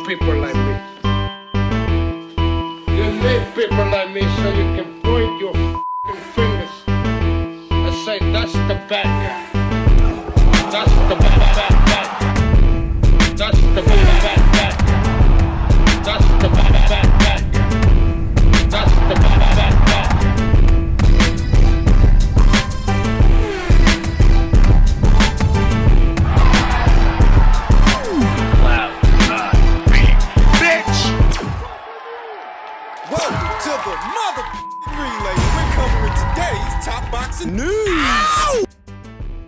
people like me. You need people like me so you can point your f***ing fingers and say, that's the bad guy. That's the bad guy. That's the bad guy. That's the bad guy. That's the bad guy. To the mother relay, we're covering today's top boxing news.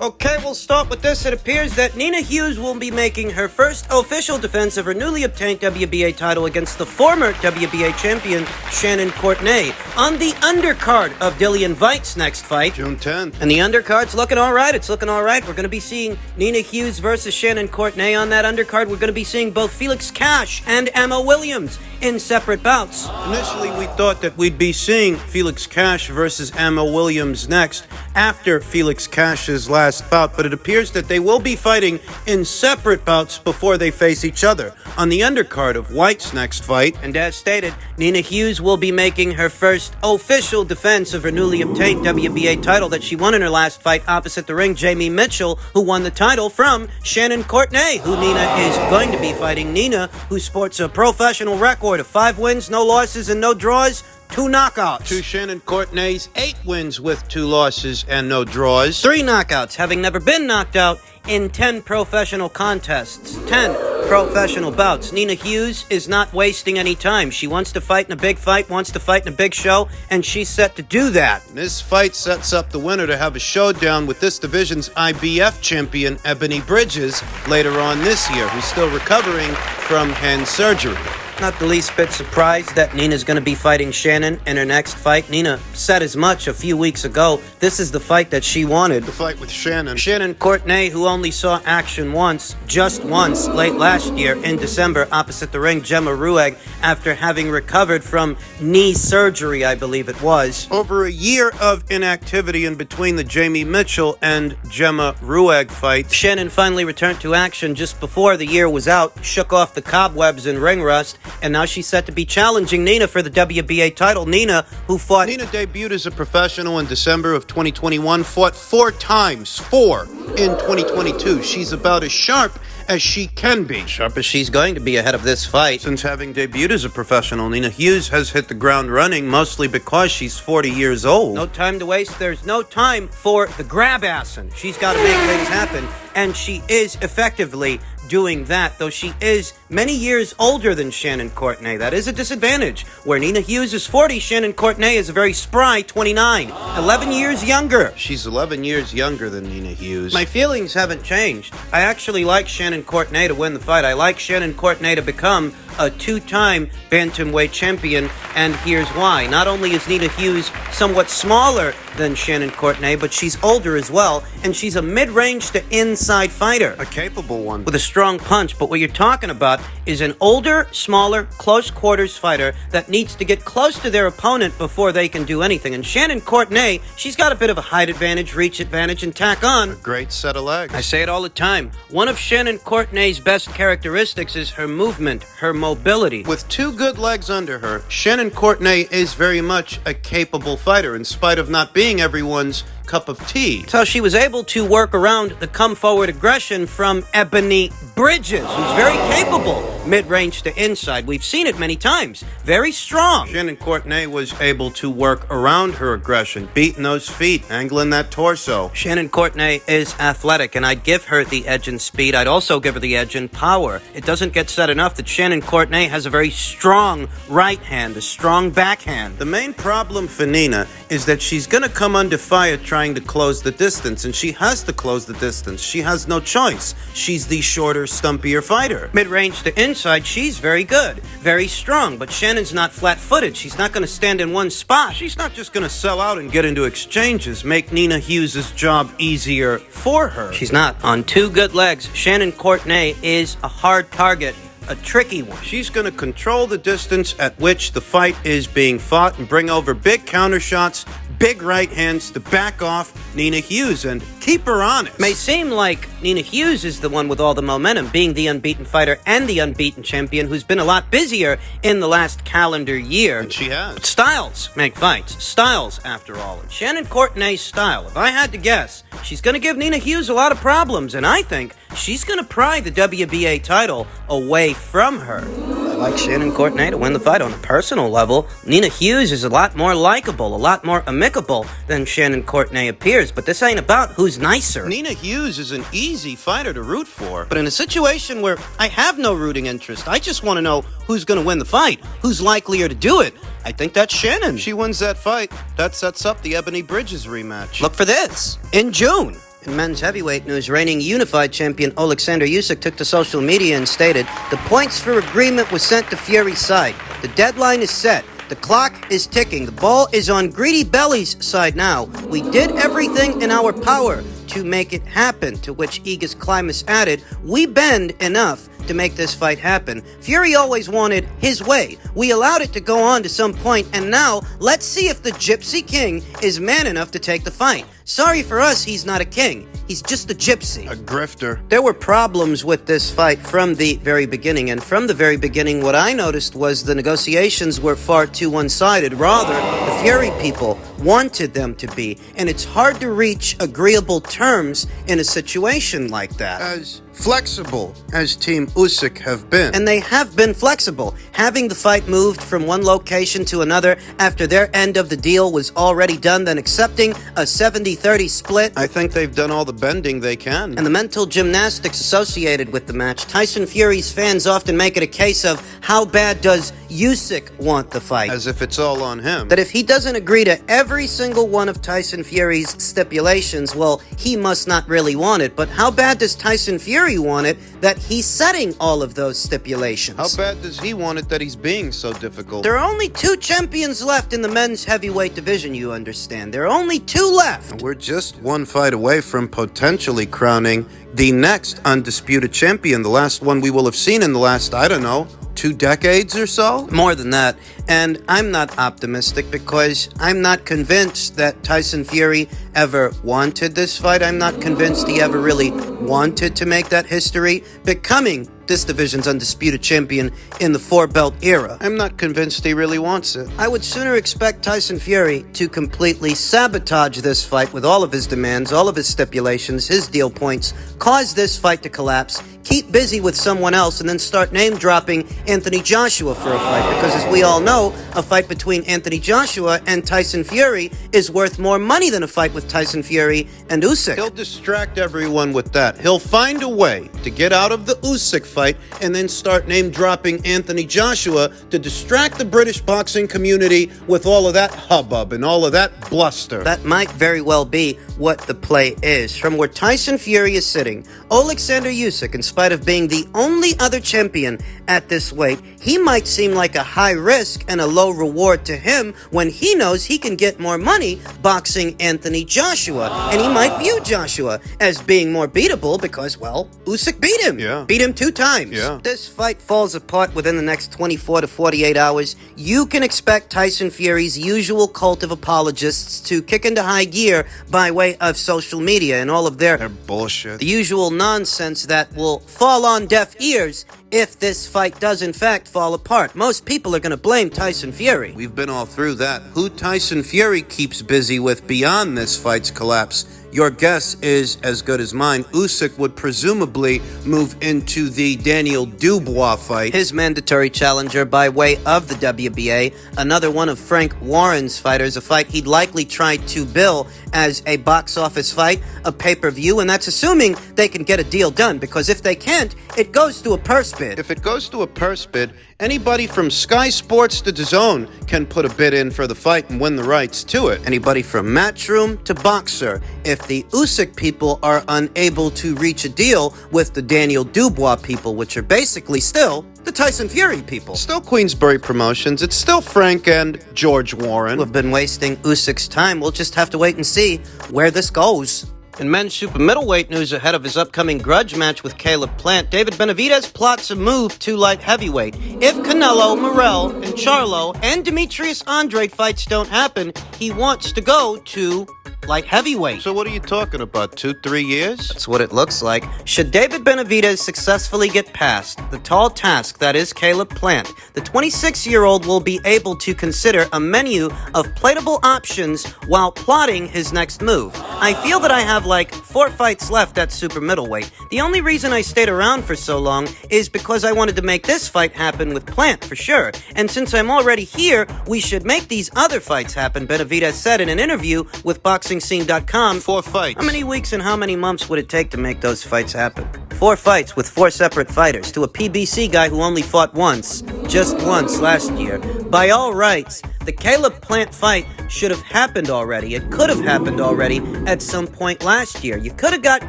Okay, we'll start with this. It appears that Nina Hughes will be making her first official defense of her newly obtained WBA title against the former WBA champion, Shannon Courtney, on the undercard of Dillian Whyte's next fight. June 10th. And the undercard's looking all right. It's looking all right. We're going to be seeing Nina Hughes versus Shannon Courtney on that undercard. We're going to be seeing both Felix Cash and Emma Williams in separate bouts. Initially, we thought that we'd be seeing Felix Cash versus Emma Williams next after Felix Cash's last bout, but it appears that they will be fighting in separate bouts before they face each other on the undercard of Whyte's next fight. And as stated, Nina Hughes will be making her first official defense of her newly obtained WBA title that she won in her last fight opposite the ring, Jamie Mitchell, who won the title from Shannon Courtney, who Nina is going to be fighting. Nina, who sports a professional record of 5 wins, no losses, and no draws, 2 knockouts. To Shannon Courtney's 8 wins with 2 losses and no draws. 3 knockouts, having never been knocked out in 10 professional contests. 10 professional bouts. Nina Hughes is not wasting any time. She wants to fight in a big fight, wants to fight in a big show, and she's set to do that. This fight sets up the winner to have a showdown with this division's IBF champion, Ebony Bridges, later on this year, who's still recovering from hand surgery. Not the least bit surprised that Nina's going to be fighting Shannon in her next fight. Nina said as much a few weeks ago. This is the fight that she wanted. The fight with Shannon. Shannon Courtney, who only saw action once, just once, late last year in December opposite the ring, Gemma Rueg, after having recovered from knee surgery, I believe it was. Over a year of inactivity in between the Jamie Mitchell and Gemma Rueg fights, Shannon finally returned to action just before the year was out, shook off the cobwebs and ring rust, and now she's set to be challenging Nina for the WBA title. Nina, who fought... Nina debuted as a professional in December of 2021, fought 4 times, 4 in 2022. She's about as sharp as she can be. Sharp as she's going to be ahead of this fight. Since having debuted as a professional, Nina Hughes has hit the ground running, mostly because she's 40 years old. No time to waste. There's no time for the grab-assin'. She's got to make things happen, and she is effectively doing that, though she is many years older than Shannon Courtney. That is a disadvantage. Where Nina Hughes is 40, Shannon Courtney is a very spry 29. 11 years younger. She's 11 years younger than Nina Hughes. My feelings haven't changed. I actually like Shannon Courtney to win the fight. I like Shannon Courtney to become a 2-time bantamweight champion, and here's why. Not only is Nina Hughes somewhat smaller than Shannon Courtney, but she's older as well, and she's a mid-range to inside fighter. A capable one. With a strong punch, but what you're talking about is an older, smaller, close quarters fighter that needs to get close to their opponent before they can do anything. And Shannon Courtney, she's got a bit of a height advantage, reach advantage, and tack on. A great set of legs. I say it all the time. One of Shannon Courtney's best characteristics is her movement, her mobility. With 2 good legs under her, Shannon Courtney is very much a capable fighter, in spite of not being everyone's cup of tea. So she was able to work around the come-forward aggression from Ebony Bridges, who's very capable, mid-range to inside. We've seen it many times. Very strong. Shannon Courtney was able to work around her aggression, beating those feet, angling that torso. Shannon Courtney is athletic, and I'd give her the edge in speed. I'd also give her the edge in power. It doesn't get said enough that Shannon Courtney has a very strong right hand, a strong backhand. The main problem for Nina is that she's going to come under fire trying to close the distance, and she has to close the distance. She has no choice. She's the shorter, stumpier fighter. Mid-range to inside, she's very good, very strong, but Shannon's not flat-footed. She's not going to stand in one spot. She's not just going to sell out and get into exchanges, make Nina Hughes' job easier for her. She's not. On 2 good legs, Shannon Courtney is a hard target, a tricky one. She's going to control the distance at which the fight is being fought and bring over big counter shots, big right hands to back off Nina Hughes and keep her honest. May seem like Nina Hughes is the one with all the momentum, being the unbeaten fighter and the unbeaten champion who's been a lot busier in the last calendar year. And she has. But styles make fights. Styles, after all. And Shannon Courtenay's style, if I had to guess, she's going to give Nina Hughes a lot of problems, and I think she's going to pry the WBA title away from her. I like Shannon Courtenay to win the fight on a personal level. Nina Hughes is a lot more likable, a lot more amicable than Shannon Courtenay appears, but this ain't about who's nicer. Nina Hughes is an easy fighter to root for. But in a situation where I have no rooting interest, I just want to know who's going to win the fight, who's likelier to do it. I think that's Shannon. She wins that fight. That sets up the Ebony Bridges rematch. Look for this. In June, in men's heavyweight news, reigning unified champion Alexander Usyk took to social media and stated, "The points for agreement was sent to Fury's side. The deadline is set. The clock is ticking. The ball is on Greedy Belly's side now. We did everything in our power to make it happen," to which Aegis Climax added, "We bend enough to make this fight happen. Fury always wanted his way. We allowed it to go on to some point, and now let's see if the Gypsy King is man enough to take the fight. Sorry for us, he's not a king. He's just a gypsy." A grifter. There were problems with this fight from the very beginning, and from the very beginning, what I noticed was the negotiations were far too one-sided. Rather, the Fury people wanted them to be, and it's hard to reach agreeable terms in a situation like that. As flexible as Team Usyk have been. And they have been flexible, having the fight moved from one location to another after their end of the deal was already done, then accepting a 70-30 split. I think they've done all the bending they can. And the mental gymnastics associated with the match. Tyson Fury's fans often make it a case of how bad does Usyk want the fight? As if it's all on him. That if he doesn't agree to every single one of Tyson Fury's stipulations, well, he must not really want it. But how bad does Tyson Fury want it that he's setting all of those stipulations? How bad does he want it that he's being so difficult? There are only 2 champions left in the men's heavyweight division, you understand. There are only 2 left. We're just one fight away from potentially crowning the next undisputed champion, the last one we will have seen in the last, I don't know, 2 decades or so? More than that. And I'm not optimistic because I'm not convinced that Tyson Fury ever wanted this fight. I'm not convinced he ever really wanted to make that history, becoming this division's undisputed champion in the 4-belt era. I'm not convinced he really wants it. I would sooner expect Tyson Fury to completely sabotage this fight with all of his demands, all of his stipulations, his deal points, cause this fight to collapse, keep busy with someone else, and then start name-dropping Anthony Joshua for a fight. Because as we all know, a fight between Anthony Joshua and Tyson Fury is worth more money than a fight with Tyson Fury and Usyk. He'll distract everyone with that. He'll find a way to get out of the Usyk fight and then start name-dropping Anthony Joshua to distract the British boxing community with all of that hubbub and all of that bluster. That might very well be what the play is. From where Tyson Fury is sitting, Alexander Usyk, in spite of being the only other champion at this weight, he might seem like a high risk and a low reward to him when he knows he can get more money boxing Anthony Joshua. And he might view Joshua as being more beatable because, well, Usyk beat him. Yeah. Beat him 2 times. Yeah. This fight falls apart within the next 24 to 48 hours. You can expect Tyson Fury's usual cult of apologists to kick into high gear by way of social media and all of They're bullshit. the usual nonsense that will fall on deaf ears if this fight does in fact fall apart. Most people are going to blame Tyson Fury. We've been all through that. Who Tyson Fury keeps busy with beyond this fight's collapse, your guess is as good as mine. Usyk would presumably move into the Daniel Dubois fight. His mandatory challenger by way of the WBA, another one of Frank Warren's fighters, a fight he'd likely try to bill as a box office fight, a pay-per-view, and that's assuming they can get a deal done, because if they can't, it goes to a purse bid. If it goes to a purse bid, anybody from Sky Sports to DAZN can put a bid in for the fight and win the rights to it. Anybody from Matchroom to Boxer. If the Usyk people are unable to reach a deal with the Daniel Dubois people, which are basically still the Tyson Fury people. Still Queensbury Promotions. It's still Frank and George Warren. Who have been wasting Usyk's time. We'll just have to wait and see where this goes. In men's super middleweight news ahead of his upcoming grudge match with Caleb Plant, David Benavidez plots a move to light heavyweight. If Canelo, Morrell, and Charlo and Demetrius Andrade fights don't happen, he wants to go to light heavyweight. So what are you talking about, 2-3 years? That's what it looks like. Should David Benavidez successfully get past the tall task that is Caleb Plant, the 26-year-old will be able to consider a menu of plateable options while plotting his next move. I feel that I have like 4 fights left at super middleweight. The only reason I stayed around for so long is because I wanted to make this fight happen with Plant for sure. And since I'm already here, we should make these other fights happen, Benavidez said in an interview with BoxingScene.com. 4 fights. How many weeks and how many months would it take to make those fights happen? 4 fights with 4 separate fighters to a PBC guy who only fought once, just once last year. By all rights, the Caleb Plant fight should have happened already. It could have happened already at some point last year. You could have got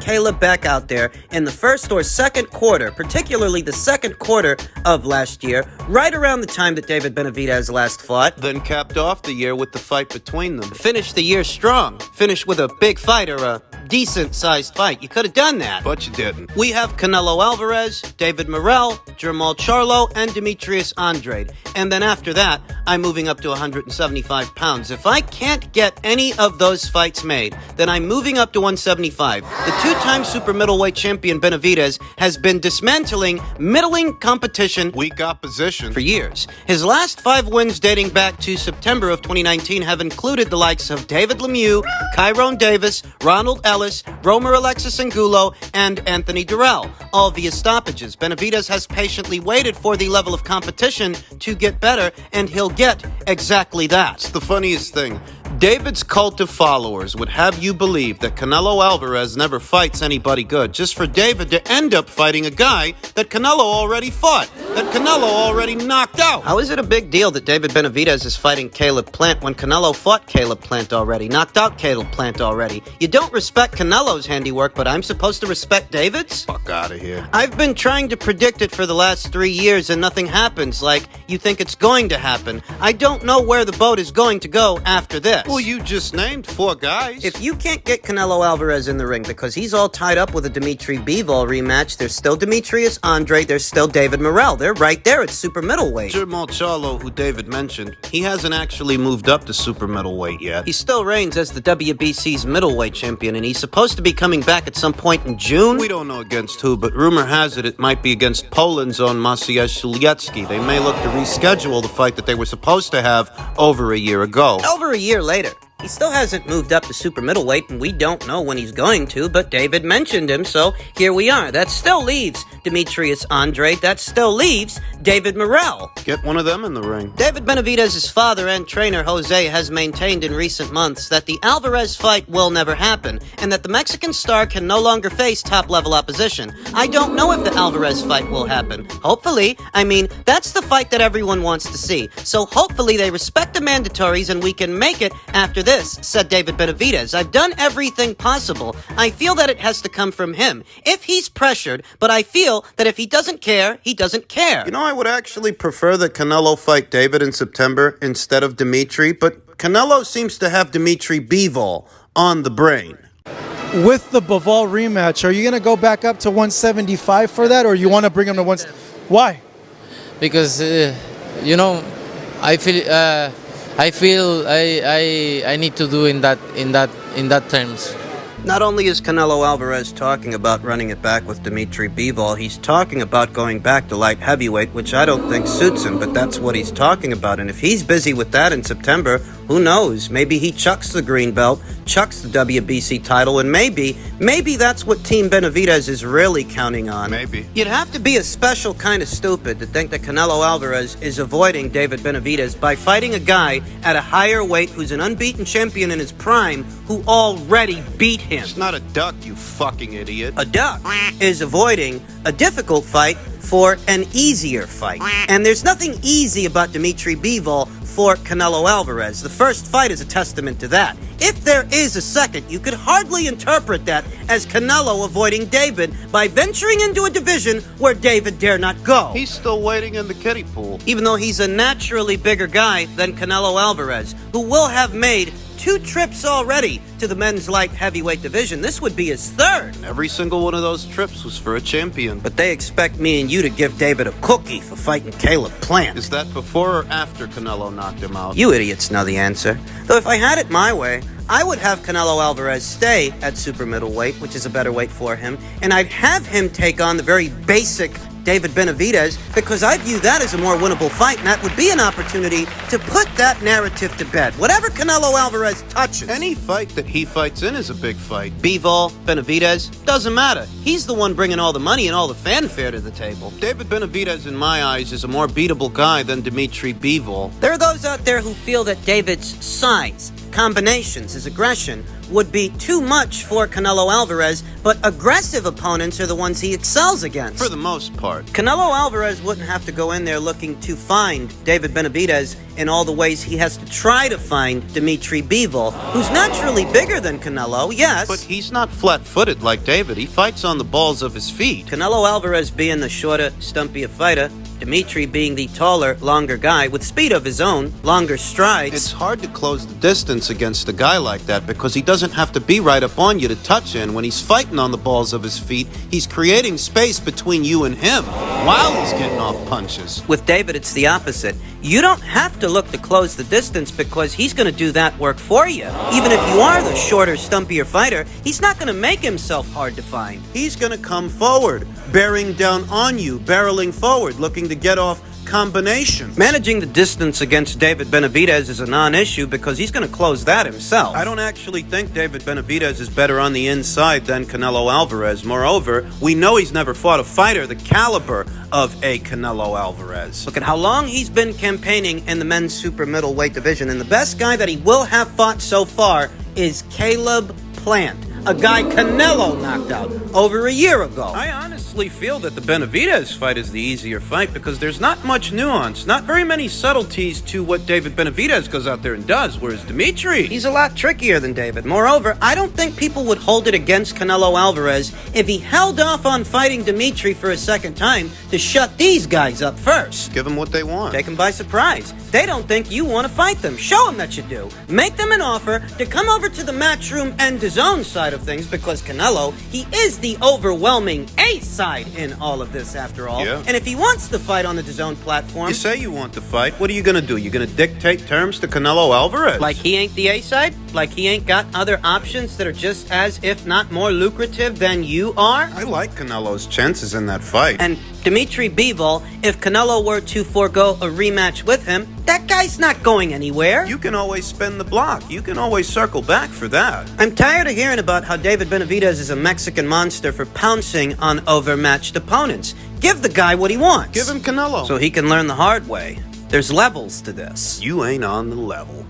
Caleb back out there in the first or second quarter, particularly the second quarter of last year, right around the time that David Benavidez last fought. Then capped off the year with the fight between them. Finish the year strong. Finish with a big fight or a decent-sized fight. You could have done that. But you didn't. We have Canelo Alvarez, David Morrell, Jermall Charlo, and Demetrius Andrade. And then after that, I'm moving up to 175 pounds. If I can't get any of those fights made, then I'm moving up to 175. The 2-time super middleweight champion Benavidez has been dismantling middling competition Weak opposition. for years. His last 5 wins dating back to September of 2019 have included the likes of David Lemieux, Kyrone Davis, Ronald Ellis, Romer Alexis Angulo, and Anthony Durrell, all via stoppages. Benavidez has patiently waited for the level of competition to get better, and he'll get exactly that. It's the funniest thing. David's cult of followers would have you believe that Canelo Alvarez never fights anybody good, just for David to end up fighting a guy that Canelo already fought, that Canelo already knocked out. How is it a big deal that David Benavidez is fighting Caleb Plant when Canelo fought Caleb Plant already, knocked out Caleb Plant already? You don't respect Canelo's handiwork, but I'm supposed to respect David's? Fuck out of here. I've been trying to predict it for the last 3 years and nothing happens like you think it's going to happen. I don't know where the boat is going to go after this. Well, you just named 4 guys. If you can't get Canelo Alvarez in the ring because he's all tied up with a Dimitri Bivol rematch, there's still Demetrius Andrade, there's still David Morrell. They're right there at super middleweight. Jermall Charlo, who David mentioned, he hasn't actually moved up to super middleweight yet. He still reigns as the WBC's middleweight champion, and he's supposed to be coming back at some point in June. We don't know against who, but rumor has it might be against Poland's own Maciej Suliecki. They may look to reschedule the fight that they were supposed to have over a year ago. Over a year later. He still hasn't moved up to super middleweight, and we don't know when he's going to, but David mentioned him, so here we are. That still leaves Demetrius Andrade. That still leaves David Morrell. Get one of them in the ring. David Benavidez's father and trainer, Jose, has maintained in recent months that the Alvarez fight will never happen, and that the Mexican star can no longer face top-level opposition. I don't know if the Alvarez fight will happen. Hopefully. I mean, that's the fight that everyone wants to see. So hopefully they respect the mandatories and we can make it after this, said David Benavidez. I've done everything possible. I feel that it has to come from him. If he's pressured, but I feel that if he doesn't care, he doesn't care. You know, I would actually prefer that Canelo fight David in September instead of Dimitri, but Canelo seems to have Dimitri Bivol on the brain. With the Bivol rematch, are you going to go back up to 175 for that, or you want to bring him to Why? Because you know, I feel I need to do in that terms. Not only is Canelo Alvarez talking about running it back with Dimitri Bivol, he's talking about going back to light heavyweight, which I don't think suits him, but that's what he's talking about. And if he's busy with that in September, who knows? Maybe he chucks the green belt, chucks the WBC title, and maybe that's what Team Benavidez is really counting on. Maybe. You'd have to be a special kind of stupid to think that Canelo Alvarez is avoiding David Benavidez by fighting a guy at a higher weight who's an unbeaten champion in his prime who already beat him. It's not a duck, you fucking idiot. A duck is avoiding a difficult fight for an easier fight. And there's nothing easy about Dimitri Bivol for Canelo Alvarez. The first fight is a testament to that. If there is a second, you could hardly interpret that as Canelo avoiding David by venturing into a division where David dare not go. He's still waiting in the kiddie pool. Even though he's a naturally bigger guy than Canelo Alvarez, who will have made 2 trips already to the men's light heavyweight division. This would be his 3rd. Every single one of those trips was for a champion. But they expect me and you to give David a cookie for fighting Caleb Plant. Is that before or after Canelo knocked him out? You idiots know the answer. Though if I had it my way, I would have Canelo Alvarez stay at super middleweight, which is a better weight for him, and I'd have him take on the very basic David Benavidez, because I view that as a more winnable fight, and that would be an opportunity to put that narrative to bed. Whatever Canelo Alvarez touches. Any fight that he fights in is a big fight. Bivol, Benavidez, doesn't matter. He's the one bringing all the money and all the fanfare to the table. David Benavidez, in my eyes, is a more beatable guy than Dimitri Bivol. There are those out there who feel that David's size, combinations, his aggression, would be too much for Canelo Alvarez, but aggressive opponents are the ones he excels against. For the most part. Canelo Alvarez wouldn't have to go in there looking to find David Benavidez in all the ways he has to try to find Dimitri Bivol, who's naturally bigger than Canelo, yes. But he's not flat-footed like David. He fights on the balls of his feet. Canelo Alvarez being the shorter, stumpier fighter, Dimitri being the taller, longer guy with speed of his own, longer strides. It's hard to close the distance against a guy like that because he doesn't have to be right up on you to touch in. When he's fighting on the balls of his feet, he's creating space between you and him while he's getting off punches. With David, it's the opposite. You don't have to look to close the distance because he's going to do that work for you. Even if you are the shorter, stumpier fighter, he's not going to make himself hard to find. He's going to come forward, bearing down on you, barreling forward, looking to get off combinations. Managing the distance against David Benavidez is a non-issue because he's going to close that himself. I don't actually think David Benavidez is better on the inside than Canelo Alvarez. Moreover, we know he's never fought a fighter the caliber of a Canelo Alvarez. Look at how long he's been campaigning in the men's super middleweight division, and the best guy that he will have fought so far is Caleb Plant, a guy Canelo knocked out over a year ago. I honestly feel that the Benavidez fight is the easier fight because there's not much nuance, not very many subtleties to what David Benavidez goes out there and does, whereas Dimitri... He's a lot trickier than David. Moreover, I don't think people would hold it against Canelo Alvarez if he held off on fighting Dimitri for a second time to shut these guys up first. Give them what they want. Take them by surprise. They don't think you want to fight them. Show them that you do. Make them an offer to come over to the Matchroom and DAZN side of things because Canelo, he is the overwhelming A side in all of this after all. Yeah. And if he wants to fight on the DAZN platform... You say you want to fight. What are you going to do? You're going to dictate terms to Canelo Alvarez? Like he ain't the A side? Like he ain't got other options that are just as, if not more lucrative than you are? I like Canelo's chances in that fight. And Dimitri Bivol, if Canelo were to forego a rematch with him, that guy's not going anywhere. You can always spin the block. You can always circle back for that. I'm tired of hearing about how David Benavidez is a Mexican monster for pouncing on overmatched opponents. Give the guy what he wants. Give him Canelo. So he can learn the hard way. There's levels to this. You ain't on the level.